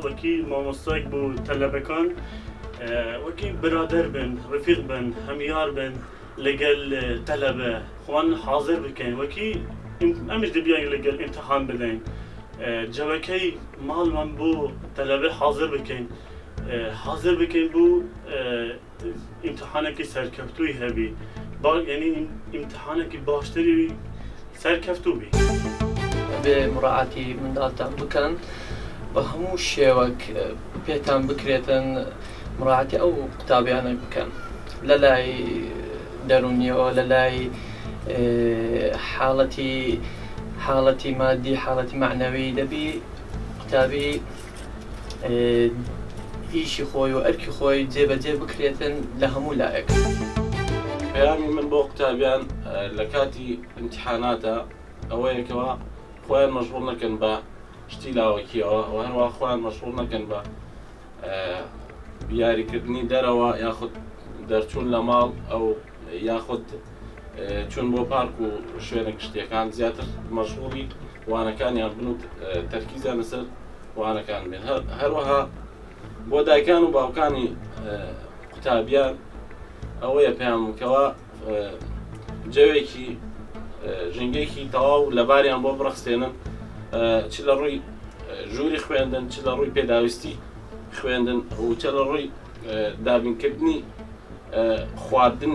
وەکی مامۆستایەک بۆ تەلەبەکان وەکی برادەر بن ڕفیق بن هەمیار بن لەگەل تەلەبە خوان حاضر بکەین وەکی ئەمیش دەبیان لەگەل ئیمتحان بدەین جەوەکەی ماڵمان بۆ تەلەبە حاضر بکەین بۆ ئیمتحانێکی سەرکەوتووی هەبی یعنی ئیمتحانێکی باشتری سەرکەوتوو بی بێ مڕعاتی منداڵتان بکەن بە هەموو شێوەک پێتان بکرێتن مڕعاتی ئەو قوتابیانە بکەن لە لای دەرونیەوە لە لای حاڵەتی مادی حاڵەتی معنەوی دەبی قوتابی ئیشی خۆی و ئەرکی خۆی جێبەجێ بکرێتن لە هەموو لایەک پەیامی من بۆ قوتابیان لە کاتی ئیمتحاناتە ئەوەیەکەوە خۆیان مەشغوڵ نەکەن بە شتی لاوەکیەوە و هەروە خۆیان مەشغوڵ نەکەن بە یاریکردنی دەرەوە یاخود دەرچوون لە ماڵ ئەو یاخود چون بۆ پارک و شوێنێک شتێکان زیاتر مەشغوڵی وانەکانیان بن و تەرکیزیان لەسەر وانەکان بێن هەروەها بۆ دایکان و باوکانی قوتابیان ئەوەیە پێیانکەوە جەوێکی ژنگێکی تەواو لەباریان بۆ بڕەخستێنن چ لە ڕووی ژووری خوێندن چ لە ڕووی پێداویستی خوێندن و چ لە ڕووی دابینکردنی خواردن